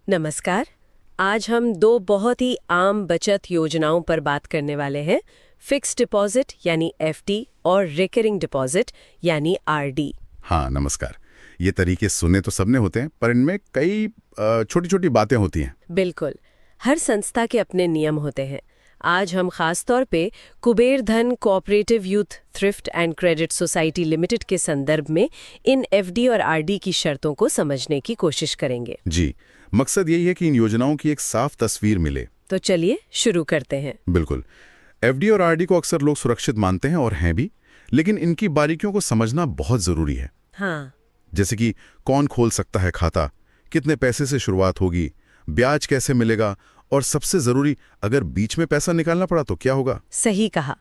नमस्कार। आज हम दो बहुत ही आम बचत योजनाओं पर बात करने वाले हैं, फिक्स्ड डिपॉजिट यानी एफडी और रिकरिंग डिपॉजिट यानी आरडी। हाँ नमस्कार। ये तरीके सुने तो सबने होते हैं, पर इनमें कई छोटी छोटी बातें होती हैं। बिल्कुल, हर संस्था के अपने नियम होते हैं। आज हम खास तौर पे कुबेर धन cooperative youth thrift and credit society limited के संदर्भ में इन एफडी और आरडी की शर्तों को समझने की कोशिश करेंगे। जी, मकसद यही है कि इन योजनाओं की एक साफ तस्वीर मिले। तो चलिए शुरू करते हैं। बिल्कुल। एफडी और आरडी को अक्सर लोग सुरक्षित मानते हैं और हैं भी, लेकिन इनकी बारीकियों को समझना बहुत जरूरी है। हाँ, जैसे कि कौन खोल सकता है खाता, कितने पैसे से शुरुआत होगी, ब्याज कैसे मिलेगा, और सबसे जरूरी, अगर बीच में पैसा निकालना पड़ा तो क्या होगा। सही कहा।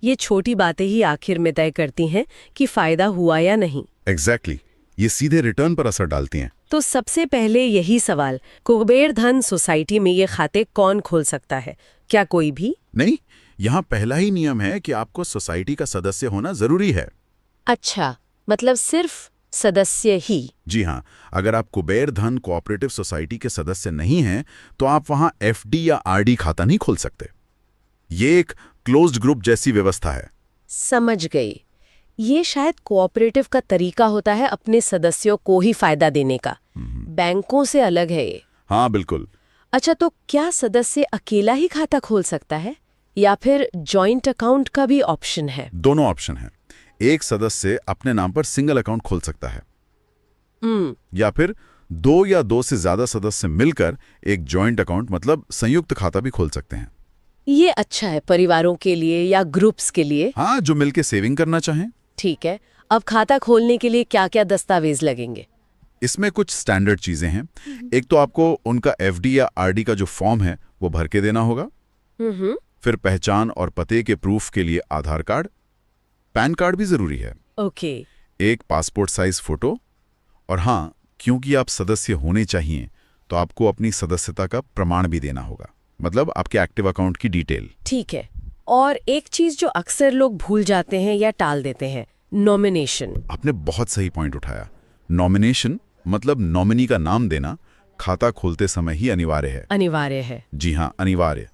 ये छोटी बातें ही आखिर में तय करती हैं कि फायदा हुआ या नहीं। एग्जैक्टली, ये सीधे रिटर्न पर असर डालती हैं। तो सबसे पहले यही सवाल, कुबेर धन सोसाइटी में ये खाते कौन खोल सकता है? क्या कोई भी? नहीं, यहाँ पहला ही नियम है कि आपको सोसाइटी का सदस्य होना जरूरी है। अच्छा, मतलब सिर्फ सदस्य ही? जी हाँ, अगर आप कुबेर धन कोऑपरेटिव सोसाइटी के सदस्य नहीं हैं, तो आप वहाँ एफडी या आरडी खाता नहीं खोल सकते। ये एक क्लोज्ड ग्रुप जैसी व्यवस्था है। समझ गई। ये शायद कोऑपरेटिव का तरीका होता है अपने सदस्यों को ही फायदा देने का। बैंकों से अलग है ये। हाँ बिल्कुल। अच्छा, तो क्या सदस्य अकेला ही खाता खोल सकता है या फिर जॉइंट अकाउंट का भी ऑप्शन है? दोनों ऑप्शन है। एक सदस्य अपने नाम पर सिंगल अकाउंट खोल सकता है, या फिर दो या दो से ज्यादा सदस्य मिलकर एक जॉइंट अकाउंट मतलब संयुक्त खाता भी खोल सकते हैं। ये अच्छा है परिवारों के लिए या ग्रुप्स के लिए? हाँ, जो मिलके सेविंग करना चाहें। ठीक है। अब खाता खोलने के लिए क्या क्या दस्तावेज लगेंगे? इसमें कुछ स्टैंडर्ड चीजें हैं। एक तो आपको उनका एफडी या आरडी का जो फॉर्म है वो भर के देना होगा। फिर पहचान और पते के प्रूफ के लिए आधार कार्ड, पैन कार्ड भी जरूरी है। ओके। एक पासपोर्ट साइज फोटो, और हाँ, क्योंकि आप सदस्य होने चाहिए तो आपको अपनी सदस्यता का प्रमाण भी देना होगा, मतलब आपके एक्टिव अकाउंट की डिटेल। ठीक है। और एक चीज जो अक्सर लोग भूल जाते हैं या टाल देते हैं, नॉमिनेशन। आपने बहुत सही पॉइंट उठाया। नॉमिनेशन मतलब नॉमिनी का नाम देना खाता खोलते समय ही अनिवार्य है। अनिवार्य है? जी हाँ, अनिवार्य।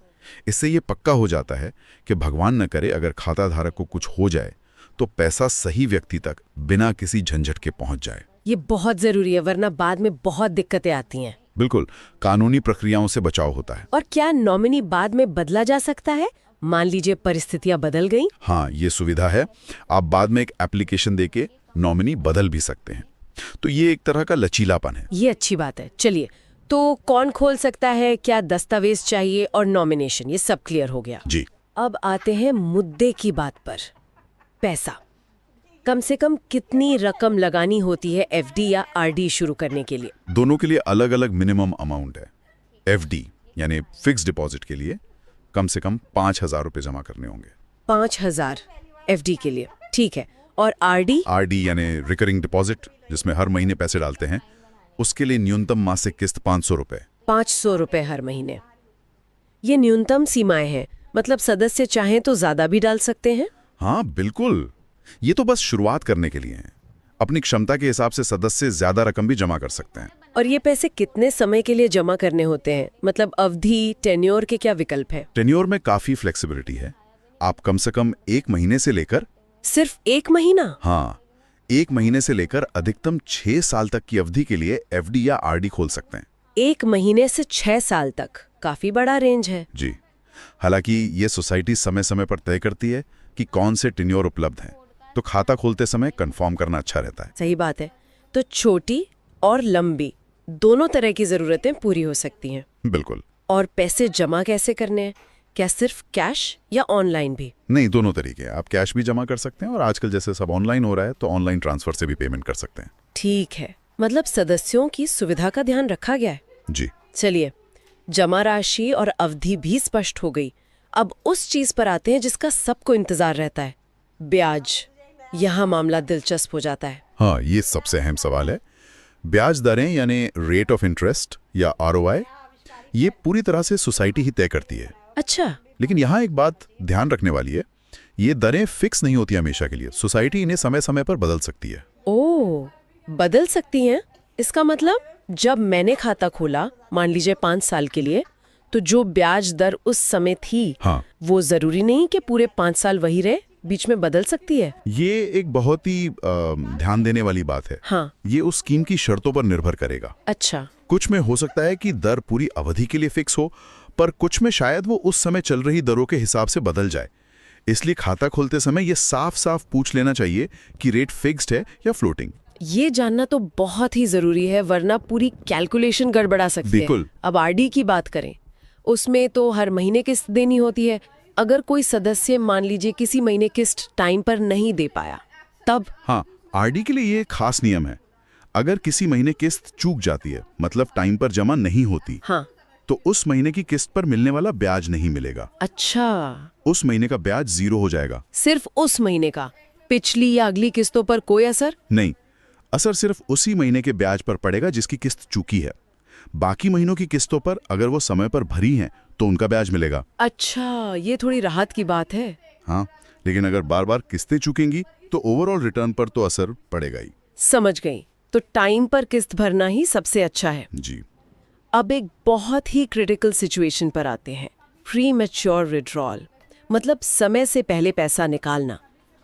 इससे ये पक्का हो जाता है कि भगवान न करे अगर खाता धारक को कुछ हो जाए तो पैसा सही व्यक्ति तक बिना किसी झंझट के पहुंच जाए। ये बहुत जरूरी है, वरना बाद में बहुत दिक्कतें आती हैं। बिल्कुल, कानूनी प्रक्रियाओं से बचाव होता है। और क्या नॉमिनी बाद में बदला जा सकता है? मान लीजिए परिस्थितियां बदल गईं? हाँ, ये सुविधा है। आप बाद में एक एप्लीकेशन देके नॉमिनी बदल भी सकते हैं। तो ये एक तरह का लचीलापन है। ये अच्छी बात है। चलिए, तो कौन खोल सकता है, क्या दस्तावेज चाहिए और नॉमिनेशन, ये सब क्लियर हो गया। जी। अब आते हैं मुद्दे की बात पर। पैसा। कम से कम कितनी रकम लगानी होती है एफडी या आरडी शुरू करने के लिए? दोनों के लिए अलग अलग मिनिमम अमाउंट है। एफडी यानी फिक्स डिपॉजिट के लिए कम से कम 5,000 रुपये जमा करने होंगे। 5,000 एफडी के लिए, ठीक है। और आरडी? आरडी यानी रिकरिंग डिपॉजिट, जिसमें हर महीने पैसे डालते हैं, उसके लिए न्यूनतम मासिक किस्त 500 रुपये। 500 रुपये हर महीने। ये न्यूनतम सीमाएं हैं, मतलब सदस्य चाहें तो ज्यादा भी डाल सकते हैं? हाँ बिल्कुल, ये तो बस शुरुआत करने के लिए है। अपनी क्षमता के हिसाब से सदस्य ज्यादा रकम भी जमा कर सकते हैं। और ये पैसे कितने समय के लिए जमा करने होते हैं, मतलब अवधि, टेन्योर के क्या विकल्प है? टेन्योर में काफी फ्लेक्सिबिलिटी है। आप कम से कम 1 महीने से लेकर, सिर्फ 1 महीना? हाँ, 1 महीने से लेकर अधिकतम 6 साल तक की अवधि के लिए एफडी या आरडी खोल सकते हैं। 1 महीने से 6 साल तक, काफी बड़ा रेंज है। जी, हालांकि ये सोसाइटी समय समय पर तय करती है कि कौन से टेन्योर उपलब्ध हैं, तो खाता खोलते समय कंफर्म करना अच्छा रहता है। सही बात है। तो छोटी और लंबी दोनों तरह की जरूरतें पूरी हो सकती हैं। बिल्कुल। और पैसे जमा कैसे करने हैं? क्या सिर्फ कैश या ऑनलाइन भी? नहीं, दोनों तरीके हैं। आप कैश भी जमा कर सकते हैं और आजकल जैसे सब ऑनलाइन हो रहा है तो ऑनलाइन ट्रांसफर से भी पेमेंट कर सकते हैं। ठीक है, मतलब सदस्यों की सुविधा का ध्यान रखा गया है। जी। चलिए, जमा राशि और अवधि भी स्पष्ट हो गई। अब उस चीज पर आते हैं जिसका सबको इंतजार रहता है, ब्याज। यहाँ मामला दिलचस्प हो जाता है। हाँ, ये सबसे अहम सवाल है। ब्याज दरें यानी रेट ऑफ इंटरेस्ट या आरओआई, ये पूरी तरह से सोसाइटी ही तय करती है। अच्छा। लेकिन यहाँ एक बात ध्यान रखने वाली है, ये दरें फिक्स नहीं होती हमेशा के लिए। सोसाइटी इन्हें समय समय पर बदल सकती है। ओह, बदल सकती हैं? इसका मतलब? जब मैंने खाता खोला, मान लीजिए 5 साल के लिए, तो जो ब्याज दर उस समय थी, हाँ, वो जरूरी नहीं कि पूरे 5 साल वही रहे, बीच में बदल सकती है। ये एक बहुत ही ध्यान देने वाली बात है। हाँ। ये उस स्कीम की शर्तों पर निर्भर करेगा। अच्छा। कुछ में हो सकता है कि दर पूरी अवधि के लिए फिक्स हो, पर कुछ में शायद वो उस समय चल रही दरों के हिसाब से बदल जाए। इसलिए खाता खोलते समय ये साफ साफ पूछ लेना चाहिए कि रेट फिक्स्ड है या फ्लोटिंग। ये जानना तो बहुत ही जरूरी है, वरना पूरी कैलकुलेशन गड़बड़ा सकती है। बिल्कुल। अब आरडी की बात करें, उसमें तो हर महीने किस्त देनी होती है। अगर कोई सदस्य मान लीजिए किसी महीने किस्त टाइम पर नहीं दे पाया, तब? हाँ, आरडी के लिए ये खास नियम है। अगर किसी महीने किस्त चूक जाती है, मतलब टाइम पर जमा नहीं होती, हाँ, तो उस महीने की किस्त पर मिलने वाला ब्याज नहीं मिलेगा। अच्छा। उस महीने का ब्याज 0 हो जाएगा। सिर्फ उस महीने का? पिछली या अगली किस्तों पर कोई असर नहीं, असर सिर्फ उसी महीने के ब्याज पर पड़ेगा जिसकी किस्त चूकी है। बाकी महीनों की किस्तों पर अगर वो समय पर भरी हैं तो उनका ब्याज मिलेगा। अच्छा, ये थोड़ी राहत की बात है। हाँ, लेकिन अगर बार बार किस्तें चूकेंगी तो ओवरऑल रिटर्न पर तो असर पड़ेगा ही। समझ गई। तो टाइम पर किस्त भरना ही सबसे अच्छा है। जी। अब एक बहुत ही क्रिटिकल सिचुएशन पर आते हैं, प्री मैच्योर विड्रॉल, मतलब समय से पहले पैसा निकालना।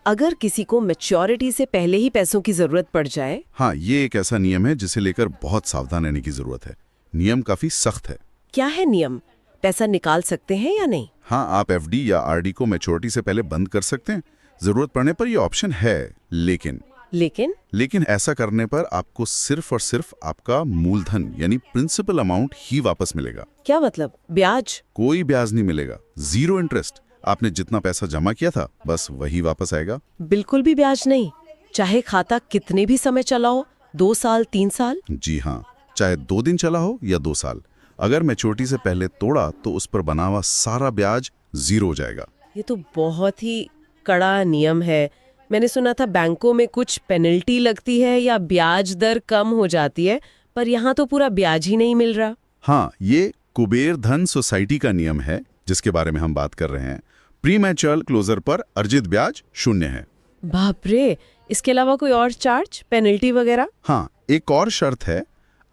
अगर किसी को मैच्योरिटी से पहले ही पैसों की जरूरत पड़ जाए। हाँ, ये एक ऐसा नियम है जिसे लेकर बहुत सावधान रहने की जरूरत है। नियम काफी सख्त है। क्या है नियम? पैसा निकाल सकते हैं या नहीं? हाँ, आप एफडी या आरडी को मैच्योरिटी से पहले बंद कर सकते हैं। जरूरत पड़ने पर यह ऑप्शन है, लेकिन ऐसा करने पर आपको सिर्फ और सिर्फ आपका मूलधन यानी प्रिंसिपल अमाउंट ही वापस मिलेगा। क्या मतलब? ब्याज? कोई ब्याज नहीं मिलेगा, 0 इंटरेस्ट। आपने जितना पैसा जमा किया था बस वही वापस आएगा। बिल्कुल भी ब्याज नहीं, चाहे खाता कितने भी समय चला हो, 2 साल 3 साल? जी हाँ, चाहे 2 दिन चला हो या 2 साल। अगर मैच्योरिटी से पहले तोड़ा तो उस पर बना हुआ सारा ब्याज 0 हो जाएगा। ये तो बहुत ही कड़ा नियम है। मैंने सुना था बैंकों में कुछ पेनल्टी लगती है या ब्याज दर कम हो जाती है, पर यहाँ तो पूरा ब्याज ही नहीं मिल रहा। हाँ, ये कुबेर धन सोसाइटी का नियम है जिसके बारे में हम बात कर रहे हैं। प्री मैच्योर क्लोजर पर अर्जित ब्याज 0 है। बाप रे, इसके अलावा कोई और चार्ज, पेनल्टी वगैरह? हाँ, एक और शर्त है।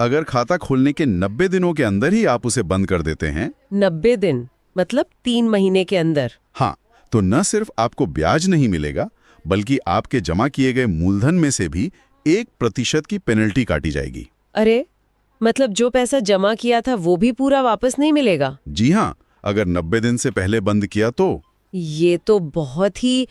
अगर खाता खोलने के 90 दिनों के अंदर ही आप उसे बंद कर देते हैं। 90 दिन मतलब 3 महीने के अंदर? हाँ, तो न सिर्फ आपको ब्याज नहीं मिलेगा, बल्कि आपके जमा किए गए मूलधन में से भी 1% की पेनल्टी काटी जाएगी। अरे, मतलब जो पैसा जमा किया था वो भी पूरा वापस नहीं मिलेगा? जी हाँ, अगर 90 दिन से पहले बंद किया तो। ये तो बहुत ही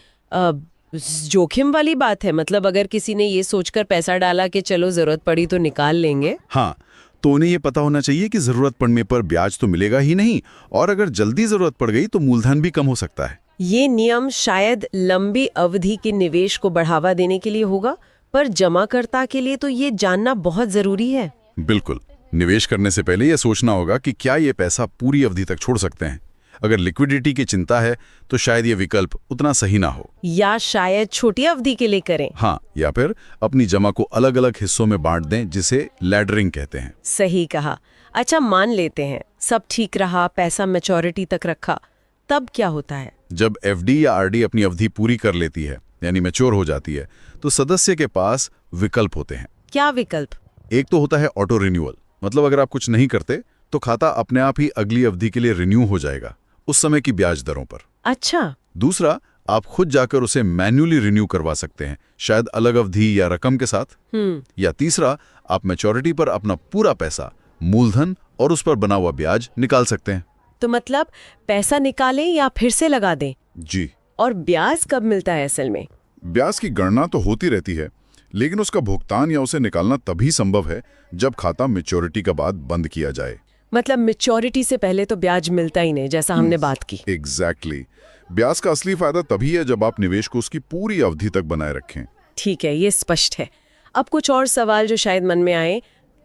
जोखिम वाली बात है। मतलब अगर किसी ने ये सोचकर पैसा डाला कि चलो जरूरत पड़ी तो निकाल लेंगे। हाँ, तो उन्हें ये पता होना चाहिए कि जरूरत पड़ने पर ब्याज तो मिलेगा ही नहीं, और अगर जल्दी जरूरत पड़ गई तो मूलधन भी कम हो सकता है। ये नियम शायद लंबी अवधि के निवेश को बढ़ावा देने के लिए होगा, पर जमाकर्ता के लिए तो ये जानना बहुत जरूरी है। बिल्कुल, निवेश करने से पहले यह सोचना होगा कि क्या ये पैसा पूरी अवधि तक छोड़ सकते हैं। अगर लिक्विडिटी की चिंता है तो शायद ये विकल्प उतना सही ना हो, या शायद छोटी अवधि के लिए करें। हाँ, या फिर अपनी जमा को अलग अलग हिस्सों में बांट दें, जिसे लैडरिंग कहते हैं। सही कहा। अच्छा, मान लेते हैं सब ठीक रहा, पैसा मैच्योरिटी तक रखा, तब क्या होता है? जब एफडी या आरडी अपनी अवधि पूरी कर लेती है यानी मैच्योर हो जाती है, तो सदस्य के पास विकल्प होते हैं। क्या विकल्प? एक तो होता है ऑटो रिन्यूअल, मतलब अगर आप कुछ नहीं करते तो खाता अपने आप ही अगली अवधि के लिए रिन्यू हो जाएगा उस समय की ब्याज दरों पर। अच्छा। दूसरा, आप खुद जाकर उसे मैन्युअली रिन्यू करवा सकते हैं, शायद अलग अवधि या रकम के साथ। या तीसरा, आप मैच्योरिटी पर अपना पूरा पैसा, मूलधन और उस पर बना हुआ ब्याज निकाल सकते हैं। तो मतलब पैसा निकालें या फिर से लगा दें? जी। और ब्याज कब मिलता है असल में? ब्याज की गणना तो होती रहती है, लेकिन उसका भुगतान या उसे निकालना तभी संभव है जब खाता मैच्योरिटी का बाद बंद किया जाए। मतलब मैच्योरिटी से पहले तो ब्याज मिलता ही नहीं, जैसा हमने बात की। एग्जैक्टली। ब्याज का असली फायदा तभी है जब आप निवेश को उसकी पूरी अवधि तक बनाए रखें। ठीक है, ये स्पष्ट है। अब कुछ और सवाल जो शायद मन में आए।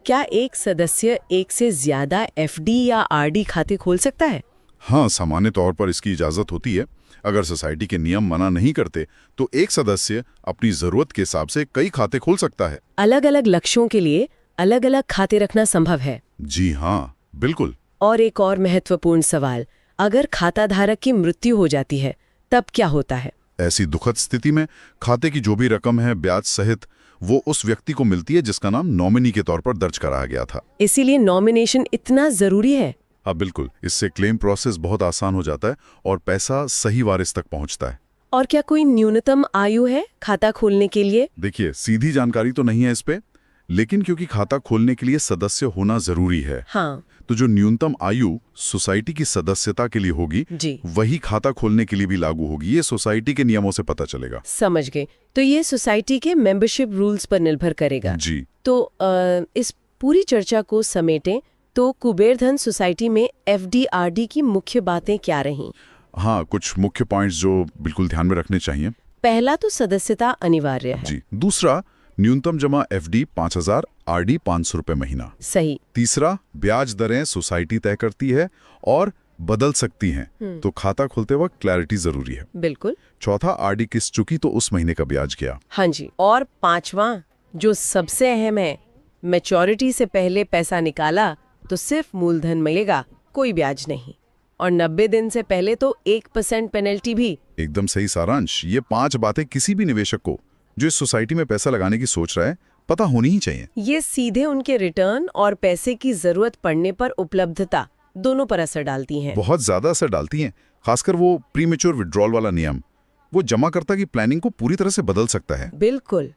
क्या एक सदस्य एक से ज्यादा एफडी या आरडी खाते खोल सकता है? हाँ, सामान्य तौर पर इसकी इजाजत होती है। अगर सोसाइटी के नियम मना नहीं करते तो एक सदस्य अपनी जरूरत के हिसाब से कई खाते खोल सकता है। अलग अलग लक्ष्यों के लिए अलग अलग खाते रखना संभव है? जी हाँ, बिल्कुल। और एक और महत्वपूर्ण सवाल, अगर खाता धारक की मृत्यु हो जाती है तब क्या होता है? ऐसी दुखद स्थिति में खाते की जो भी रकम है ब्याज सहित, वो उस व्यक्ति को मिलती है जिसका नाम नॉमिनी के तौर पर दर्ज कराया गया था। इसीलिए नॉमिनेशन इतना जरूरी है। हाँ बिल्कुल, इससे क्लेम प्रोसेस बहुत आसान हो जाता है और पैसा सही वारिस तक पहुंचता है। और क्या कोई न्यूनतम आयु है खाता खोलने के लिए? देखिए, सीधी जानकारी तो नहीं है इस पे, लेकिन क्योंकि खाता खोलने के लिए सदस्य होना जरूरी है, हाँ, तो जो न्यूनतम आयु सोसाइटी की सदस्यता के लिए होगी जी, वही खाता खोलने के लिए भी लागू होगी। ये सोसाइटी के नियमों से पता चलेगा। समझ गए। तो ये सोसाइटी के मेंबरशिप रूल्स पर निर्भर करेगा। जी। तो इस पूरी चर्चा को समेटें तो कुबेर धन सोसाइटी में FD/RD की मुख्य बातें क्या रहीं? हाँ, कुछ मुख्य पॉइंट्स जो बिल्कुल ध्यान में रखने चाहिए। पहला तो सदस्यता अनिवार्य है। जी। दूसरा, न्यूनतम जमा FD 5,000, RD 500 रुपए महीना। सही। तीसरा, ब्याज दरें सोसाइटी तय करती है और बदल सकती हैं, तो खाता खोलते वक्त क्लैरिटी जरूरी है। बिल्कुल। चौथा, RD किस चुकी तो उस महीने का ब्याज क्या। हाँ जी। और पांचवा, जो सबसे अहम है, मैच्योरिटी से पहले पैसा निकाला तो सिर्फ मूलधन मिलेगा, कोई ब्याज नहीं। और 90 दिन से पहले तो 1% पेनल्टी भी। एकदम सही सारांश। ये 5 बातें किसी भी निवेशक को जो इस सोसाइटी में पैसा लगाने की सोच रहा है पता होनी ही चाहिए। ये सीधे उनके रिटर्न और पैसे की जरूरत पड़ने पर उपलब्धता दोनों पर असर डालती हैं। बहुत ज्यादा असर डालती हैं। खासकर वो प्रीमेच्योर विड्रॉल वाला नियम, वो जमाकर्ता की प्लानिंग को पूरी तरह से बदल सकता है। बिल्कुल।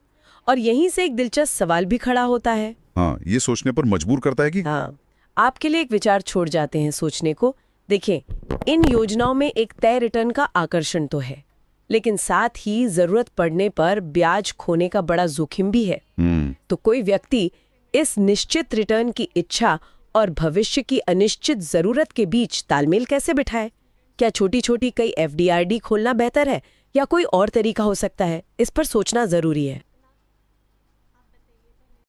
और यहीं से एक दिलचस्प सवाल भी खड़ा होता है। हाँ, ये सोचने पर मजबूर करता है कि हाँ, आपके लिए एक विचार छोड़ जाते हैं सोचने को। देखिए, इन योजनाओं में एक तय रिटर्न का आकर्षण तो है, लेकिन साथ ही जरूरत पड़ने पर ब्याज खोने का बड़ा जोखिम भी है। तो कोई व्यक्ति इस निश्चित रिटर्न की इच्छा और भविष्य की अनिश्चित जरूरत के बीच तालमेल कैसे बिठाए? क्या छोटी छोटी कई FD/RD खोलना बेहतर है या कोई और तरीका हो सकता है? इस पर सोचना जरूरी है।